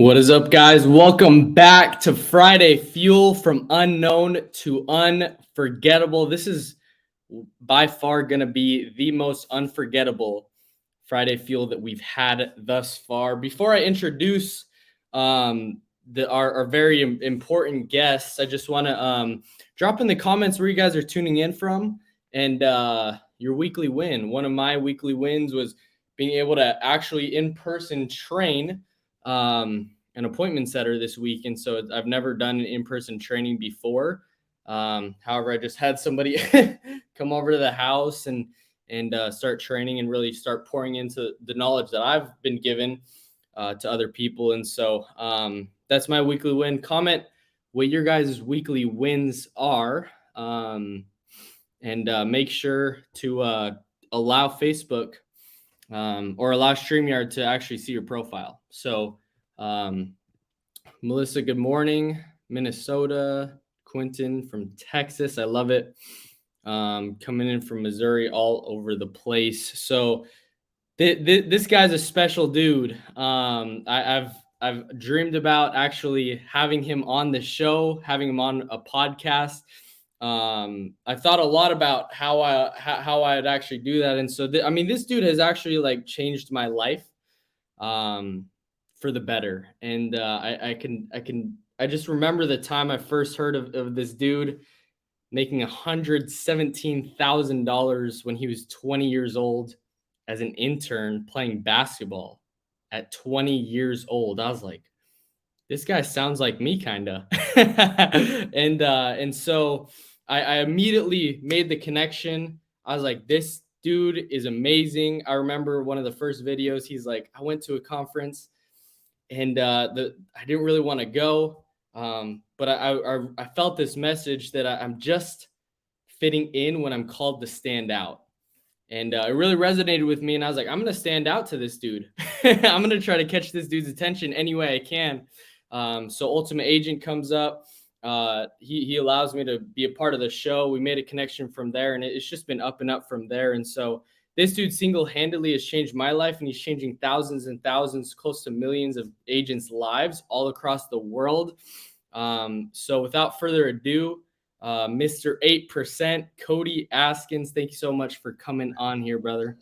What is up, guys? Welcome back to Friday Fuel, from unknown to unforgettable. This is by far going to be the most unforgettable Friday Fuel that we've had thus far. Before I introduce our very important guests, I just want to drop in the comments where you guys are tuning in from and your weekly win. One of my weekly wins was being able to actually in-person train an appointment setter this week. And so I've never done an in-person training before. However, I just had somebody come over to the house and start training and really start pouring into the knowledge that I've been given to other people. And so that's my weekly win. Comment what your guys' weekly wins are. And make sure to allow Facebook or allow StreamYard to actually see your profile. So Melissa, good morning. Minnesota. Quentin from Texas. I love it. Coming in from Missouri, all over the place. So this guy's a special dude. I've dreamed about actually having him on the show, having him on a podcast. I thought a lot about how I'd actually do that. And so, this dude has actually like changed my life for the better. And I just remember the time I first heard of this dude making $117,000 when he was 20 years old as an intern playing basketball at 20 years old. I was like, this guy sounds like me, kind of. And so I immediately made the connection. I was like, this dude is amazing. I remember one of the first videos, he's like, I went to a conference and I didn't really want to go. But I felt this message that I'm just fitting in when I'm called to stand out. And it really resonated with me. And I was like, I'm going to stand out to this dude. I'm going to try to catch this dude's attention any way I can. So Ultimate Agent comes up. He allows me to be a part of the show. We made a connection from there, and it's just been up and up from there. And so this dude single-handedly has changed my life, and he's changing thousands and thousands, close to millions of agents' lives all across the world. So without further ado, Mr. 8%, Cody Askins, thank you so much for coming on here, brother.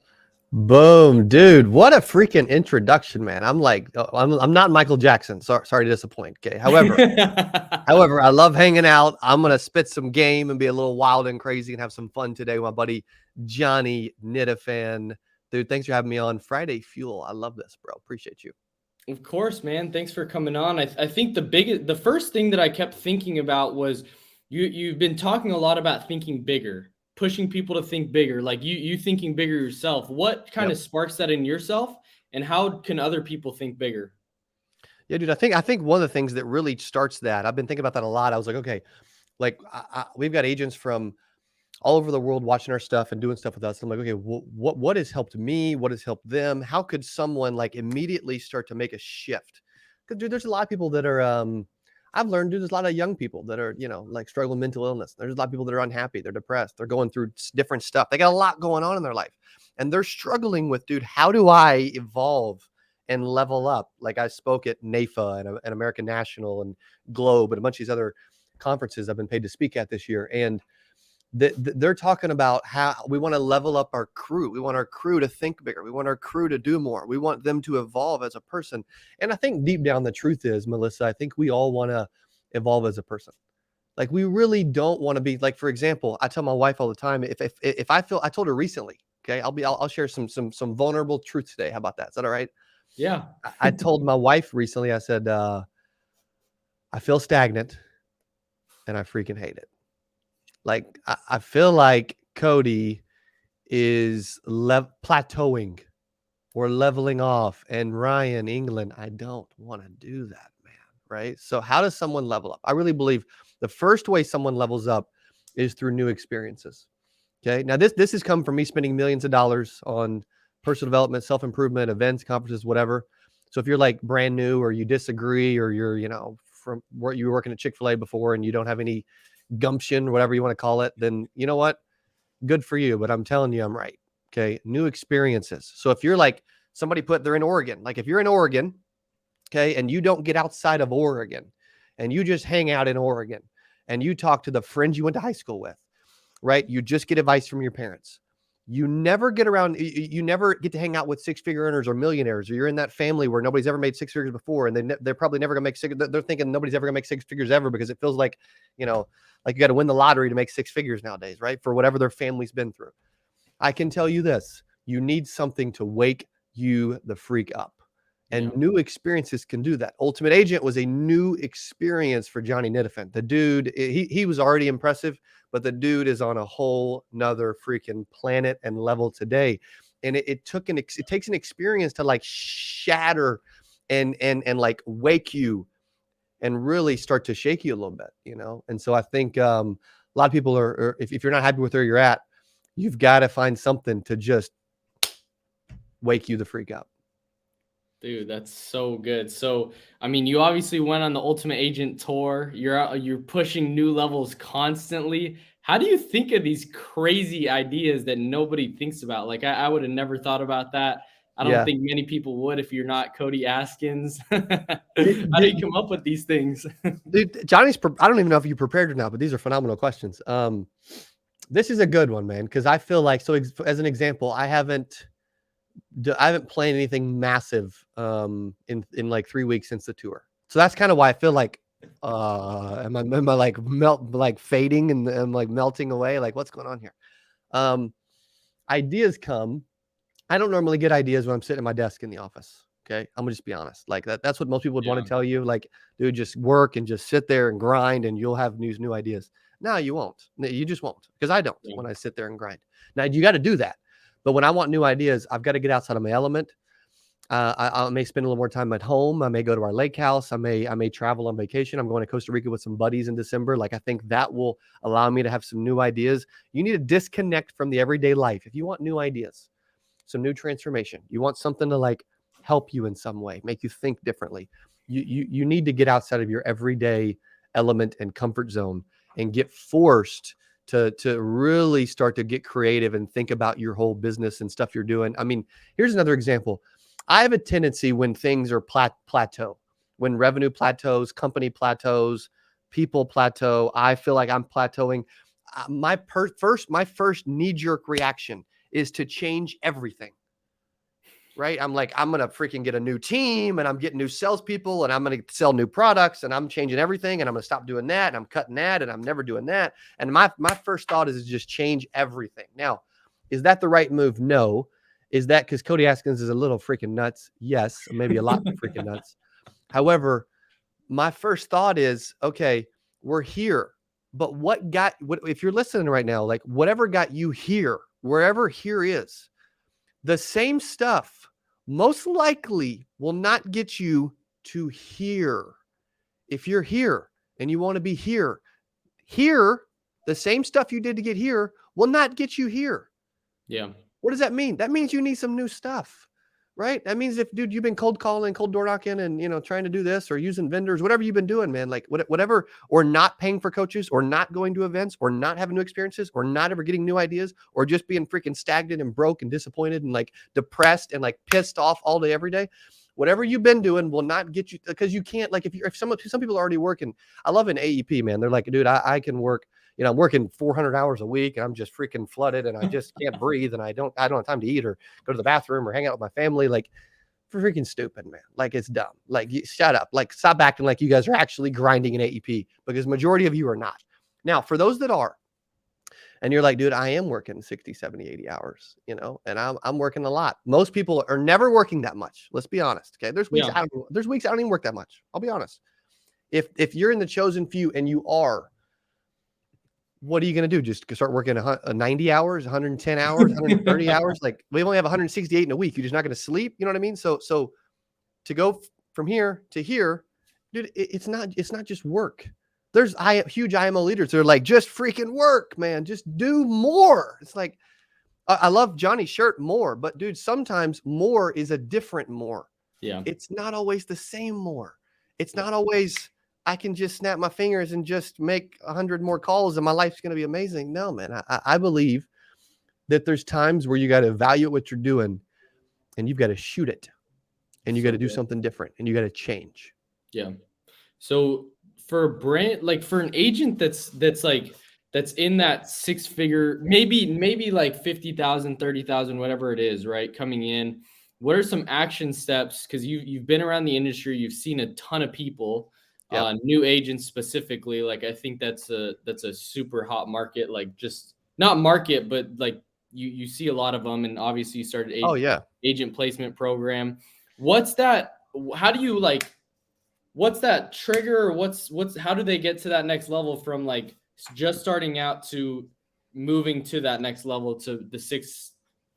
Boom, dude. What a freaking introduction, man. I'm like, I'm not Michael Jackson. Sorry to disappoint. Okay. However, I love hanging out. I'm going to spit some game and be a little wild and crazy and have some fun today with my buddy, Johnny Nitafan. Dude, thanks for having me on Friday Fuel. I love this, bro. Appreciate you. Of course, man. Thanks for coming on. I think the first thing that I kept thinking about was you've been talking a lot about thinking bigger, pushing people to think bigger, like you thinking bigger yourself. What kind of sparks that in yourself, and how can other people think bigger? Yeah, dude, I think one of the things that really starts that, I've been thinking about that a lot. I was like, okay, like we've got agents from all over the world watching our stuff and doing stuff with us. I'm like, okay, what has helped me? What has helped them? How could someone like immediately start to make a shift? Because dude, there's a lot of people that are, I've learned, dude, there's a lot of young people that are, like struggling with mental illness. There's a lot of people that are unhappy. They're depressed. They're going through different stuff. They got a lot going on in their life, and they're struggling with, dude, how do I evolve and level up? Like I spoke at NAFA and American National and Globe and a bunch of these other conferences I've been paid to speak at this year. And they're talking about how we want to level up our crew. We want our crew to think bigger. We want our crew to do more. We want them to evolve as a person. And I think deep down the truth is, Melissa, I think we all want to evolve as a person. Like we really don't want to be like, for example, I tell my wife all the time, if I feel, I told her recently, okay, I'll share some vulnerable truth today. How about that? Is that all right? Yeah. I told my wife recently, I said, I feel stagnant and I freaking hate it. Like, I feel like Cody is plateauing or leveling off. And Ryan, England, I don't want to do that, man. Right? So how does someone level up? I really believe the first way someone levels up is through new experiences. Okay. Now, this has come from me spending millions of dollars on personal development, self-improvement, events, conferences, whatever. So if you're like brand new or you disagree or you're, from where you were working at Chick-fil-A before and you don't have any gumption, whatever you want to call it, then you know what? Good for you. But I'm telling you, I'm right. Okay. New experiences. So if you're like somebody they're in Oregon, like if you're in Oregon Okay. And you don't get outside of Oregon and you just hang out in Oregon and you talk to the friends you went to high school with, right? You just get advice from your parents. You never get around, you never get to hang out with six-figure earners or millionaires, or you're in that family where nobody's ever made six figures before. And they're probably never gonna make six. They're thinking nobody's ever gonna make six figures ever because it feels like, like you got to win the lottery to make six figures nowadays, right? For whatever their family's been through. I can tell you this, you need something to wake you the freak up. And new experiences can do that. Ultimate Agent was a new experience for Johnny Nittifant. The dude, he was already impressive, but the dude is on a whole nother freaking planet and level today. And it takes an experience to like shatter and like wake you and really start to shake you a little bit, And so I think a lot of people are if you're not happy with where you're at, you've got to find something to just wake you the freak up. Dude, that's so good. So, I mean, you obviously went on the Ultimate Agent tour. You're pushing new levels constantly. How do you think of these crazy ideas that nobody thinks about? Like, I would have never thought about that. I don't think many people would if you're not Cody Askins. How do you come up with these things? Dude, Johnny's, I don't even know if you prepared or not, but these are phenomenal questions. This is a good one, man, because I feel like, so as an example, I haven't planned anything massive in like 3 weeks since the tour. So that's kind of why I feel like am I like fading and I'm like melting away? Like what's going on here? Ideas come. I don't normally get ideas when I'm sitting at my desk in the office. Okay. I'm gonna just be honest. Like that's what most people would want to tell you. Like, dude, just work and just sit there and grind and you'll have new ideas. No, you won't. You just won't, because I don't when I sit there and grind. Now you got to do that. But when I want new ideas, I've got to get outside of my element. I may spend a little more time at home. I may go to our lake house. I may travel on vacation. I'm going to Costa Rica with some buddies in December. Like, I think that will allow me to have some new ideas. You need to disconnect from the everyday life if you want new ideas, some new transformation. You want something to like help you in some way, make you think differently. You need to get outside of your everyday element and comfort zone and get forced to really start to get creative and think about your whole business and stuff you're doing. I mean, here's another example. I have a tendency when things are plateau, when revenue plateaus, company plateaus, people plateau, I feel like I'm plateauing. My first knee-jerk reaction is to change everything. Right? I'm like, I'm going to freaking get a new team and I'm getting new salespeople and I'm going to sell new products and I'm changing everything and I'm going to stop doing that and I'm cutting that and I'm never doing that. And my first thought is just change everything. Now, is that the right move? No. Is that because Cody Askins is a little freaking nuts? Yes, maybe a lot freaking nuts. However, my first thought is, okay, we're here. But if you're listening right now, like whatever got you here, wherever here is, the same stuff most likely will not get you to here. If you're here and you want to be here, the same stuff you did to get here will not get you here. Yeah. What does that mean? That means you need some new stuff, right? That means if, dude, you've been cold calling, cold door knocking and, trying to do this or using vendors, whatever you've been doing, man, like whatever, or not paying for coaches or not going to events or not having new experiences or not ever getting new ideas or just being freaking stagnant and broke and disappointed and like depressed and like pissed off all day, every day. Whatever you've been doing will not get you, because you can't, like if some people are already working. I love an AEP, man. They're like, dude, I can work, I'm working 400 hours a week and I'm just freaking flooded and I just can't breathe and I don't have time to eat or go to the bathroom or hang out with my family. Like, freaking stupid, man. Like, it's dumb. Like, shut up. Like, stop acting like you guys are actually grinding an AEP, because majority of you are not. Now, for those that are, and you're like, dude, I am working 60, 70, 80 hours, and I'm working a lot. Most people are never working that much. Let's be honest. Okay. There's weeks, I don't even work that much. I'll be honest. If you're in the chosen few and you are, what are you going to do? Just start working 90 hours, 110 hours, 130 hours? Like, we only have 168 in a week. You're just not going to sleep. You know what I mean? So to go from here to here, dude, it's not just work. There's huge IMO leaders. They're like, just freaking work, man. Just do more. It's like, I love Johnny's shirt, more, but dude, sometimes more is a different more. Yeah. It's not always the same more. It's not always, I can just snap my fingers and just make 100 more calls and my life's going to be amazing. No, man. I believe that there's times where you got to evaluate what you're doing and you've got to shoot it. and you So got to do good. something different, and you got to change. Yeah. So for a brand, like for an agent that's in that six figure, maybe like 50,000, 30,000, whatever it is, right? Coming in, what are some action steps? Because you've been around the industry, you've seen a ton of people, Yep. new agents specifically. Like I think that's a super hot market, like just not market, but like you see a lot of them, and obviously you started Oh yeah. agent placement program. What's that? How do you like? What's that trigger, or what's how do they get to that next level from like just starting out to moving to that next level to the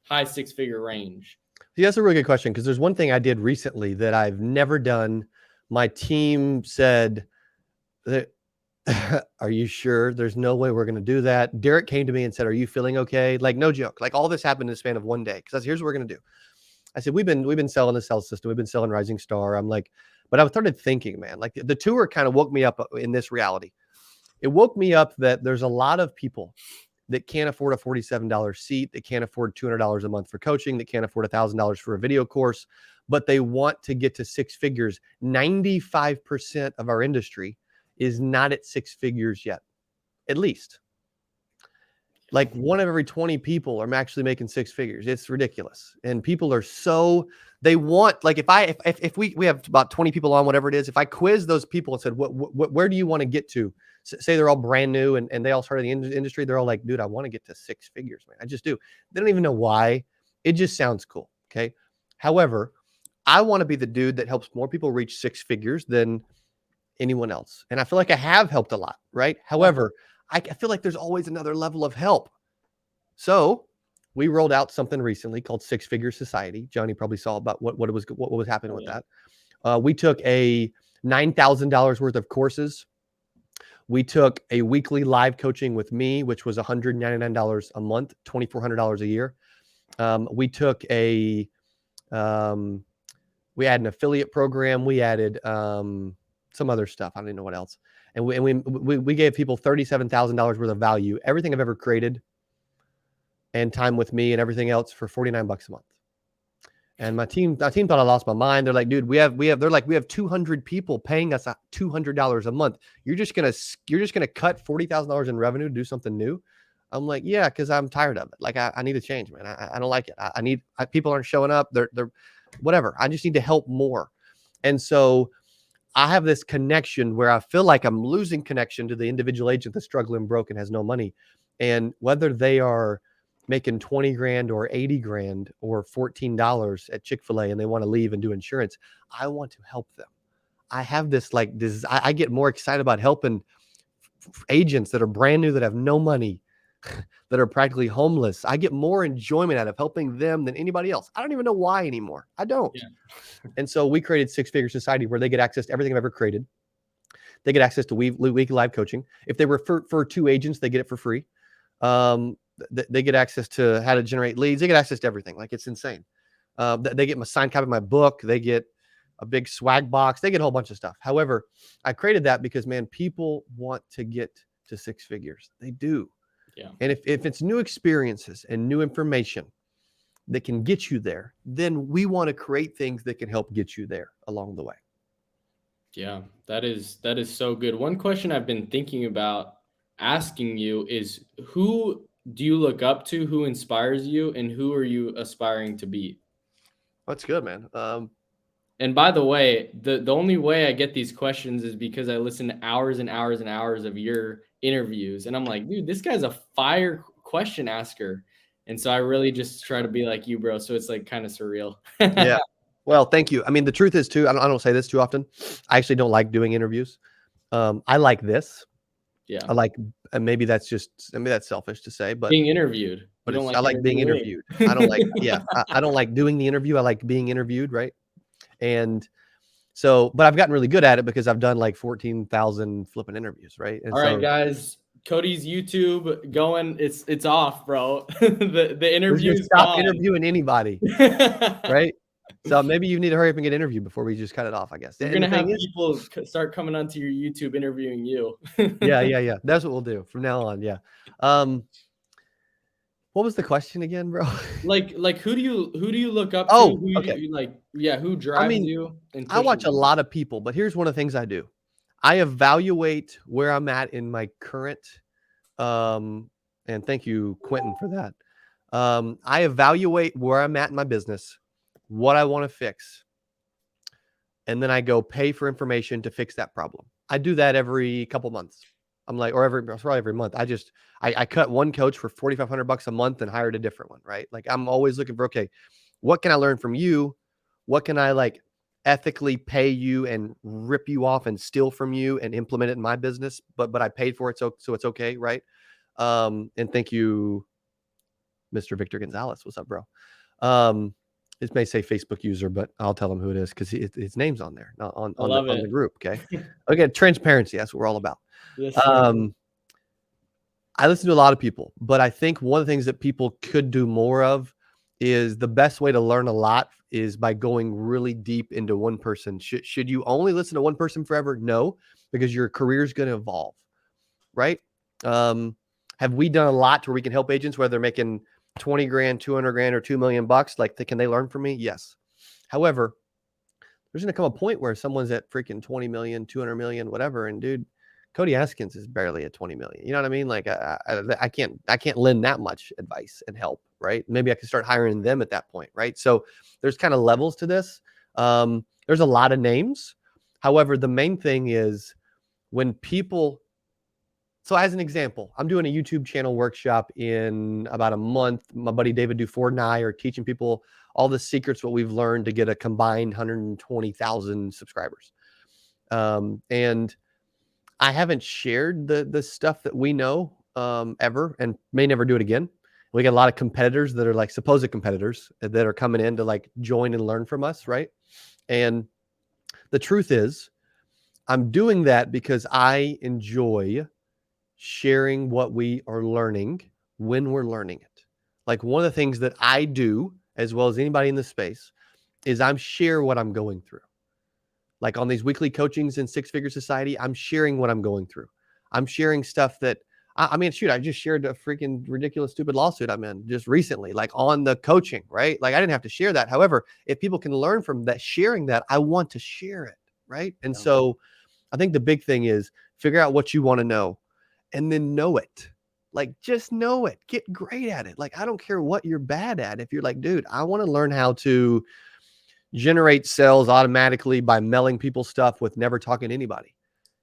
high six figure range? See, that's a really good question, because there's one thing I did recently that I've never done. My team said that, are you sure? There's no way we're going to do that. Derek came to me and said, are you feeling okay? Like, no joke. Like, all this happened in the span of one day. Because here's what we're going to do. I said, we've been selling the sales system. We've been selling Rising Star. I'm like, but I started thinking, man, like the tour kind of woke me up in this reality. It woke me up that there's a lot of people that can't afford a $47 seat, that can't afford $200 a month for coaching, that can't afford $1,000 for a video course, but they want to get to six figures. 95% of our industry is not at six figures yet, at least. Like 1 of every 20 people are actually making six figures. It's ridiculous. And people are so, they want, like if we have about 20 people on, whatever it is, if I quiz those people and said, where do you want to get to? Say they're all brand new and they all started in the industry. They're all like, dude, I want to get to six figures, man. I just do. They don't even know why. It just sounds cool. Okay. However, I want to be the dude that helps more people reach six figures than anyone else. And I feel like I have helped a lot, right? However, I feel like there's always another level of help. So we rolled out something recently called Six Figure Society. Johnny probably saw about what was happening with that. We took a $9,000 worth of courses. We took a weekly live coaching with me, which was $199 a month, $2,400 a year. We took we had an affiliate program. We added some other stuff. I don't even know what else. And we gave people $37,000 worth of value, everything I've ever created, and time with me and everything else for $49 a month. And my team thought I lost my mind. They're like, dude, we have 200 people paying us $200 a month. You're just gonna cut $40,000 in revenue to do something new. I'm like, yeah, because I'm tired of it. Like I need to change, man. I don't like it. People aren't showing up. They're whatever. I just need to help more. And so I have this connection where I feel like I'm losing connection to the individual agent that's struggling, broke, and has no money. And whether they are making 20 grand or 80 grand or $14 at Chick-fil-A and they want to leave and do insurance, I want to help them. I have this I get more excited about helping agents that are brand new, that have no money, that are practically homeless. I get more enjoyment out of helping them than anybody else. I don't even know why anymore. I don't. Yeah. And so we created Six Figure Society, where they get access to everything I've ever created. They get access to weekly live coaching. If they refer for two agents, they get it for free. They get access to how to generate leads. They get access to everything. Like, it's insane. They get my signed copy of my book. They get a big swag box. They get a whole bunch of stuff. However, I created that because, man, people want to get to six figures. They do. Yeah. And if it's new experiences and new information that can get you there, then we want to create things that can help get you there along the way. Yeah, that is so good. One question I've been thinking about asking you is, who do you look up to? Who inspires you, and who are you aspiring to be? That's good, man. And by the way, the only way I get these questions is because I listen to hours and hours and hours of your interviews, and I'm like, dude, this guy's a fire question asker. And so I really just try to be like you, bro. So it's like kind of surreal. Yeah. Well, thank you. I mean, the truth is too, I don't say this too often. I actually don't like doing interviews. I like this. Yeah. I like, and maybe that's selfish to say, but being interviewed. But I like being interviewed. I don't like, I don't like doing the interview. I like being interviewed. Right. And so, but I've gotten really good at it because I've done like 14,000 flipping interviews. Right. And all right, guys. Cody's YouTube going. It's off, bro. the interview. Stop interviewing anybody. Right. So maybe you need to hurry up and get interviewed before we just cut it off, I guess. You're going to have people start coming onto your YouTube interviewing you. Yeah. That's what we'll do from now on. Yeah. What was the question again, bro? Like who do you look up to? Oh, Who do okay. you like? Yeah, who I drives mean, you and I watch pushes a you? lot of people, but here's one of the things I do. I evaluate where I'm at in my current, um, and thank you, Quentin, for that. I evaluate where I'm at in my business, what I want to fix, and then I go pay for information to fix that problem. I do that every couple months. I'm like, or probably every month. I cut one coach for $4,500 a month and hired a different one, right? Like I'm always looking for, okay, what can I learn from you? What can I like ethically pay you and rip you off and steal from you and implement it in my business? But I paid for it, so it's okay, right? And thank you, Mr. Victor Gonzalez. What's up, bro? Um, it may say Facebook user, but I'll tell him who it is because his name's on there, not on I on the love on the it. group. Okay, okay, transparency. That's what we're all about. Yes, sir. Um, I listen to a lot of people, but I think one of the things that people could do more of is the best way to learn a lot is by going really deep into one person. Should you only listen to one person forever? No, because your career is going to evolve, right? Um, have we done a lot where we can help agents, whether they're making 20 grand, 200 grand, or 2 million bucks? Like, can they learn from me? Yes. However, there's going to come a point where someone's at freaking 20 million, 200 million, whatever. And dude, Cody Askins is barely at 20 million. You know what I mean? Like I can't lend that much advice and help, right? Maybe I can start hiring them at that point, right? So there's kind of levels to this. There's a lot of names. However, the main thing is when people, so as an example, I'm doing a YouTube channel workshop in about a month. My buddy David Dufour and I are teaching people all the secrets, what we've learned to get a combined 120,000 subscribers. And I haven't shared the stuff that we know ever, and may never do it again. We got a lot of competitors that are like supposed competitors that are coming in to like join and learn from us, right? And the truth is, I'm doing that because I enjoy sharing what we are learning when we're learning it. Like one of the things that I do, as well as anybody in this space, is I'm share what I'm going through. Like on these weekly coachings in Six Figure Society, I'm sharing what I'm going through. I'm sharing stuff that I mean, shoot, I just shared a freaking ridiculous, stupid lawsuit I'm in just recently, like on the coaching, right? Like I didn't have to share that. However, if people can learn from that, sharing that, I want to share it, right? And so I think the big thing is figure out what you want to know and then know it. Like just know it. Get great at it. Like I don't care what you're bad at. If you're like, dude, I want to learn how to generate sales automatically by mailing people stuff with never talking to anybody.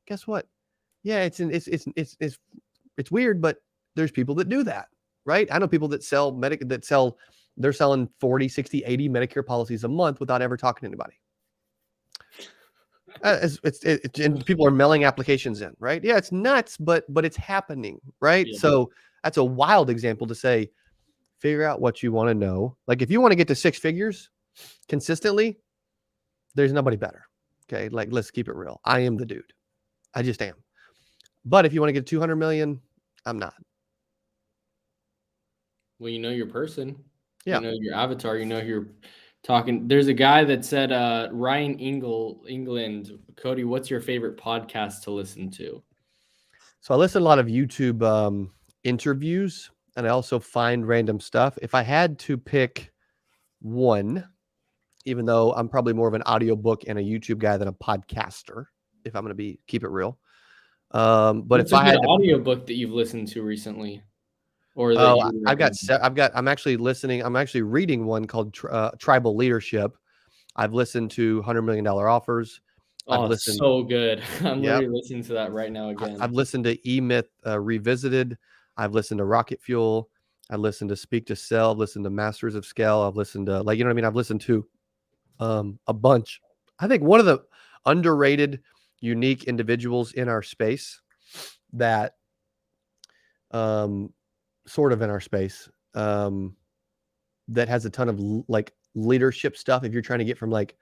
Guess what? Yeah, it's weird, but there's people that do that, right? I know people that they're selling 40, 60, 80 Medicare policies a month without ever talking to anybody. And people are mailing applications in, right? Yeah, it's nuts, but it's happening, right? Yeah. So that's a wild example to say, figure out what you want to know. Like if you want to get to six figures consistently, there's nobody better. Okay, like let's keep it real. I am the dude. I just am. But if you want to get to 200 million, I'm not. Well, you know your person. Yeah. You know your avatar. You know who you're talking. There's a guy that said, Ryan England, Cody, what's your favorite podcast to listen to? So I listen to a lot of YouTube interviews, and I also find random stuff. If I had to pick one, even though I'm probably more of an audiobook and a YouTube guy than a podcaster, if I'm going to keep it real. But What's if a I good had to, audiobook that you've listened to recently, or that you would recommend? I'm actually listening. I'm actually reading one called Tribal Leadership. I've listened to $100 million offers. I've Oh, it's listened. so good. I'm Yep. literally listening to that right now again. I've listened to E-Myth Revisited. I've listened to Rocket Fuel. I listened to Speak to Sell. I've listened to Masters of Scale. I've listened to you know what I mean? I've listened to a bunch. I think one of the underrated, unique individuals in our space that sort of in our space that has a ton of like leadership stuff. If you're trying to get from like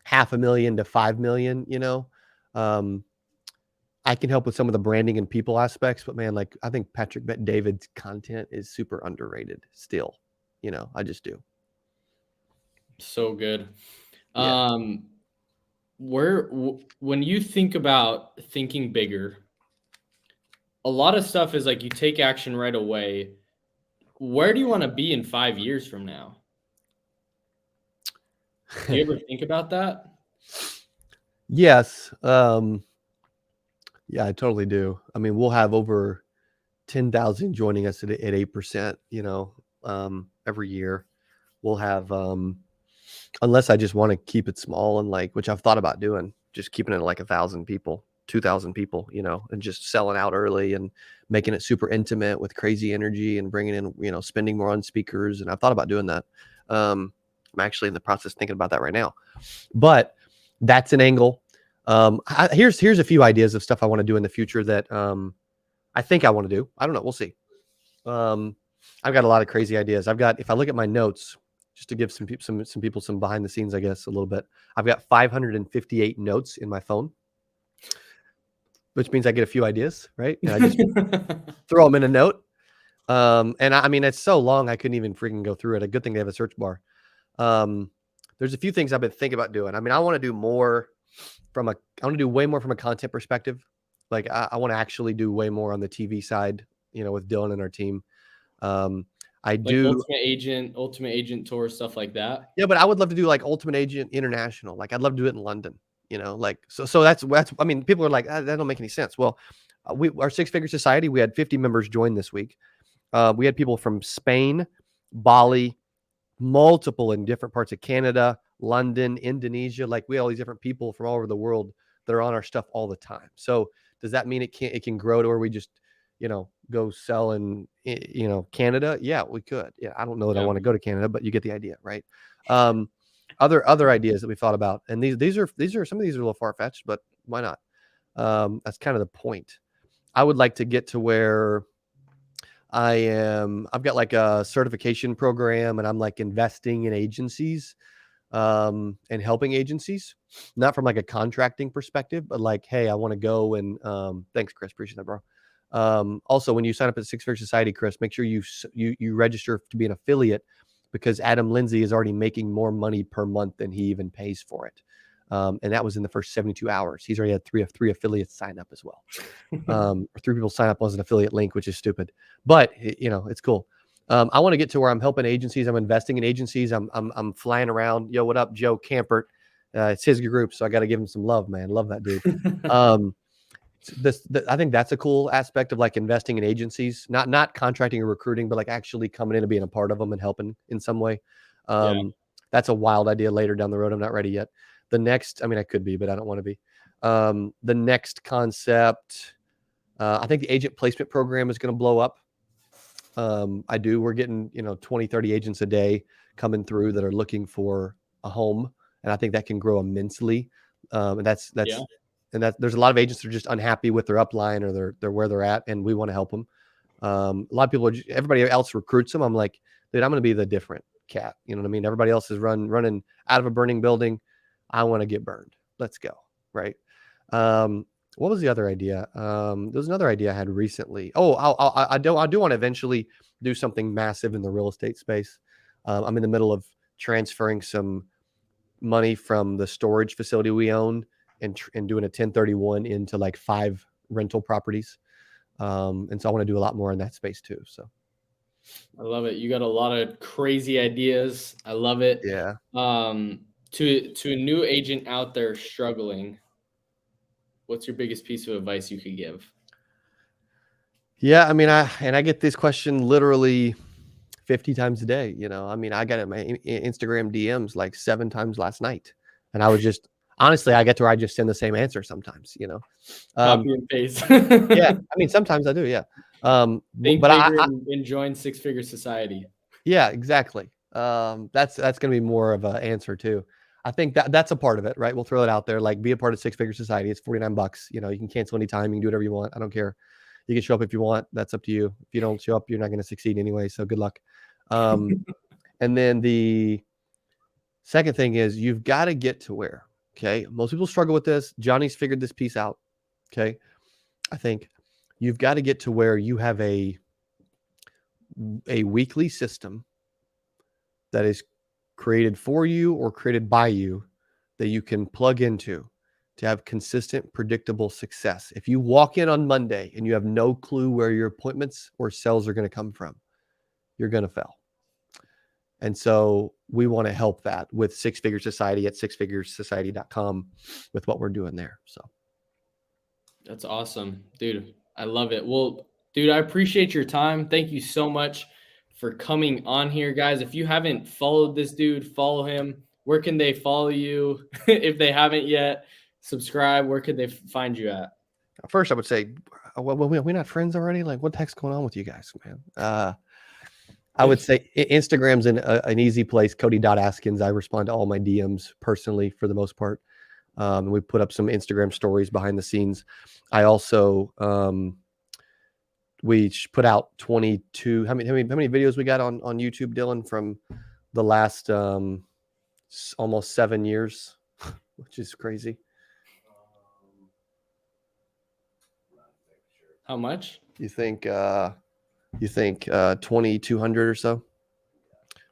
500,000 to 5 million, you know, I can help with some of the branding and people aspects, but man, like I think Patrick Bet David's content is super underrated still. You know, I just do. So good. Yeah. When you think about thinking bigger, a lot of stuff is like you take action right away, where do you want to be in 5 years from now? Do you ever think about that? Yes. Yeah, I totally do. I mean, we'll have over 10,000 joining us at 8%, every year. We'll have, unless I just want to keep it small and like, which I've thought about doing, just keeping it like 1,000 people, 2,000 people, and just selling out early and making it super intimate with crazy energy and bringing in, spending more on speakers. And I've thought about doing that. I'm actually in the process thinking about that right now, but that's an angle. Here's a few ideas of stuff I want to do in the future that I think I want to do. I don't know. We'll see. I've got a lot of crazy ideas. If I look at my notes, just to give some people some behind the scenes, I guess a little bit. I've got 558 notes in my phone, which means I get a few ideas, right? And I just throw them in a note. And I mean, it's so long I couldn't even freaking go through it. A good thing they have a search bar. There's a few things I've been thinking about doing. I mean, I want to do way more from a content perspective. Like I want to actually do way more on the TV side, with Dylan and our team. I do Ultimate Agent tour, stuff like that. Yeah, but I would love to do like Ultimate Agent International. Like I'd love to do it in London, like, so that's, I mean, people are like, that don't make any sense. Well, our Six Figure Society, we had 50 members join this week. We had people from Spain, Bali, multiple in different parts of Canada, London, Indonesia. Like we had all these different people from all over the world that are on our stuff all the time. So does that mean it can grow to where we just, go sell in, Canada? Yeah, we could. Yeah. I don't know that I want to go to Canada, but you get the idea, right? Other ideas that we thought about, and these are some of these are a little far-fetched, but why not? That's kind of the point. I would like to get to where I've got like a certification program and I'm like investing in agencies, and helping agencies, not from like a contracting perspective, but like, hey, I want to go and, thanks, Chris. Appreciate that, bro. Also, when you sign up at Six Figure Society, Chris, make sure you register to be an affiliate, because Adam Lindsay is already making more money per month than he even pays for it. And that was in the first 72 hours. He's already had three affiliates sign up as well. 3 people sign up as an affiliate link, which is stupid, but it's cool. I want to get to where I'm helping agencies. I'm investing in agencies. I'm flying around. Yo, what up, Joe Campert? It's his group, so I got to give him some love, man. Love that dude. I think that's a cool aspect of like investing in agencies, not contracting or recruiting, but like actually coming in and being a part of them and helping in some way. That's a wild idea later down the road. I'm not ready yet. I mean, I could be, but I don't want to be. The next concept, I think the agent placement program is going to blow up. We're getting, 20, 30 agents a day coming through that are looking for a home. And I think that can grow immensely. And there's a lot of agents that are just unhappy with their upline or they're where they're at, and we want to help them. A lot of people everybody else recruits them. I'm like, dude, I'm going to be the different cat. You know what I mean? Everybody else is running out of a burning building. I want to get burned. Let's go. Right. What was the other idea? There was another idea I had recently. Oh, I do want to eventually do something massive in the real estate space. I'm in the middle of transferring some money from the storage facility we own and doing a 1031 into like 5 rental properties. And so I want to do a lot more in that space too. So I love it. You got a lot of crazy ideas. I love it. Yeah. To a new agent out there struggling, what's your biggest piece of advice you could give? Yeah, I mean, I get this question literally 50 times a day. I mean, I got it in my Instagram DMs like 7 times last night, and I was just honestly, I get to where I just send the same answer sometimes. Copy and paste. Yeah, I mean, sometimes I do. Yeah, Think but bigger and join Six Figure Society. Yeah, exactly. That's going to be more of an answer too. I think that's a part of it, right? We'll throw it out there. Like, be a part of Six Figure Society. It's $49. You can cancel anytime. You can do whatever you want. I don't care. You can show up if you want. That's up to you. If you don't show up, you're not going to succeed anyway. So good luck. And then the second thing is you've got to get to where, okay, most people struggle with this. Johnny's figured this piece out. Okay. I think you've got to get to where you have a weekly system that is created for you or created by you that you can plug into to have consistent, predictable success. If you walk in on Monday and you have no clue where your appointments or sales are going to come from, you're going to fail. And so we want to help that with Six Figure Society at sixfiguresociety.com with what we're doing there. So that's awesome, dude. I love it. Well, dude, I appreciate your time. Thank you so much for coming on here, guys. If you haven't followed this dude, follow him. Where can they follow you? If they haven't yet, subscribe. Where could they find you at? first I would say, well, we're not friends already. Like, what the heck's going on with you guys, man? I would say Instagram's an easy place. Cody.Askins. I respond to all my DMs personally for the most part. We put up some Instagram stories behind the scenes. I also, we put out 22, how many videos we got on YouTube, Dylan, from the last, almost 7 years, which is crazy. How much? You think 2,200 or so?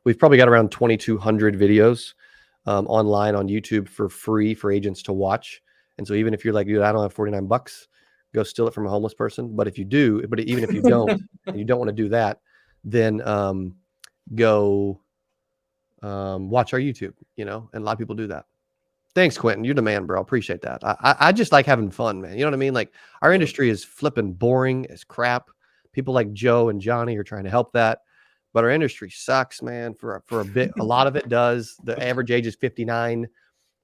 We've probably got around 2,200 videos online on YouTube for free for agents to watch. And so even if you're like, dude, I don't have $49, go steal it from a homeless person. But if you do, but even if you don't, and you don't want to do that, then go watch our YouTube, and a lot of people do that. Thanks, Quentin. You're the man, bro. Appreciate that. I just like having fun, man. You know what I mean? Like, our industry is flipping boring as crap. People like Joe and Johnny are trying to help that, but our industry sucks, man. For a bit, a lot of it does. The average age is 59.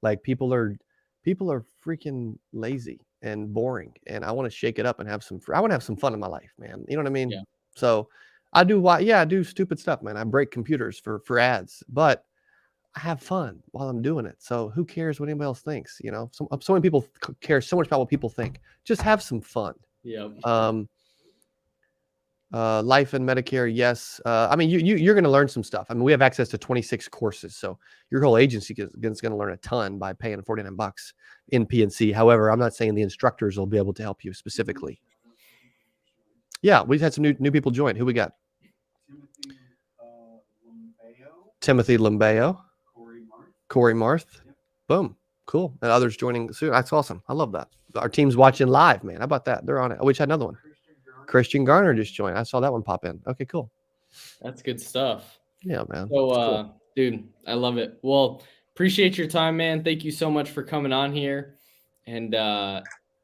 Like, people are freaking lazy and boring, and I want to shake it up and have some. I want to have some fun in my life, man. You know what I mean? Yeah. So I do stupid stuff, man. I break computers for ads, but I have fun while I'm doing it. So who cares what anybody else thinks? So many people care so much about what people think. Just have some fun. Yeah. Life and Medicare, yes. I mean, you're going to learn some stuff. I mean, we have access to 26 courses, so your whole agency is going to learn a ton by paying $49 in PNC. However, I'm not saying the instructors will be able to help you specifically. Yeah, we've had some new people join. Who we got? Timothy Lumbeo. Corey Marth. Yep. Boom. Cool. And others joining soon. That's awesome. I love that. Our team's watching live, man. How about that? They're on it. Oh, we just had another one. Christian Garner just joined. I saw that one pop in. Okay, cool. That's good stuff. Yeah, man. So, cool. Dude, I love it. Well, appreciate your time, man. Thank you so much for coming on here. And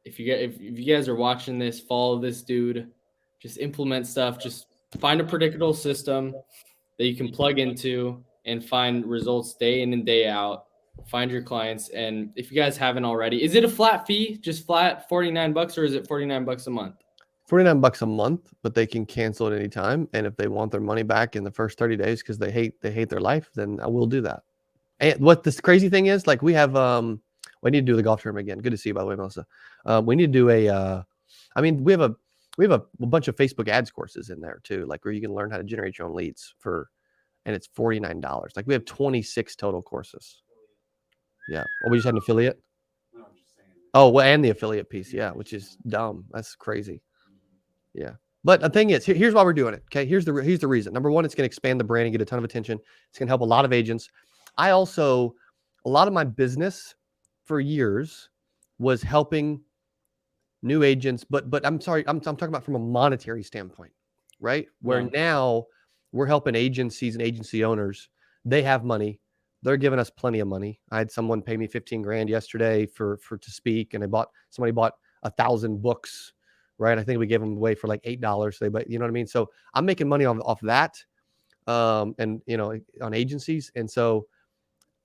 if you guys are watching this, follow this dude. Just implement stuff. Just find a predictable system that you can plug into and find results day in and day out. Find your clients. And if you guys haven't already, is it a flat fee, just flat $49, or is it $49 a month? $49 a month, but they can cancel at any time. And if they want their money back in the first 30 days because they hate their life, then I will do that. And what this crazy thing is, like, we have we need to do the golf tournament again. Good to see you, by the way, Melissa. We need to do we have a bunch of Facebook ads courses in there too, like, where you can learn how to generate your own leads and it's $49. Like, we have 26 total courses. Yeah. Well, we just had an affiliate. No, I'm just saying. Oh, well, and the affiliate piece. Yeah. Which is dumb. That's crazy. Yeah. But the thing is, here's why we're doing it. Okay. Here's the reason. Number one, it's going to expand the brand and get a ton of attention. It's going to help a lot of agents. A lot of my business for years was helping new agents, but I'm sorry, I'm talking about from a monetary standpoint, right? Where now we're helping agencies and agency owners. They have money. They're giving us plenty of money. I had someone pay me $15,000 yesterday to speak, and somebody bought 1,000 books, right? I think we gave them away for like $8. But you know what I mean? So I'm making money off that, and on agencies. And so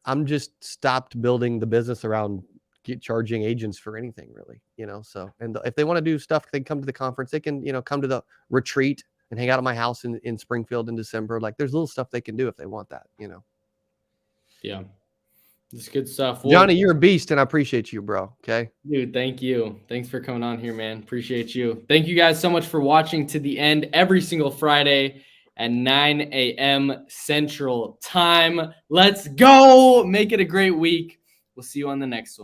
I'm just stopped building the business around charging agents for anything, really. So, and if they want to do stuff, they can come to the conference. They can, come to the retreat and hang out at my house in Springfield in December. Like, there's little stuff they can do if they want that, Yeah. It's good stuff. Well, Johnny, you're a beast, and I appreciate you, bro. Okay. Dude, thank you. Thanks for coming on here, man. Appreciate you. Thank you guys so much for watching to the end every single Friday at 9 a.m. Central Time. Let's go. Make it a great week. We'll see you on the next one.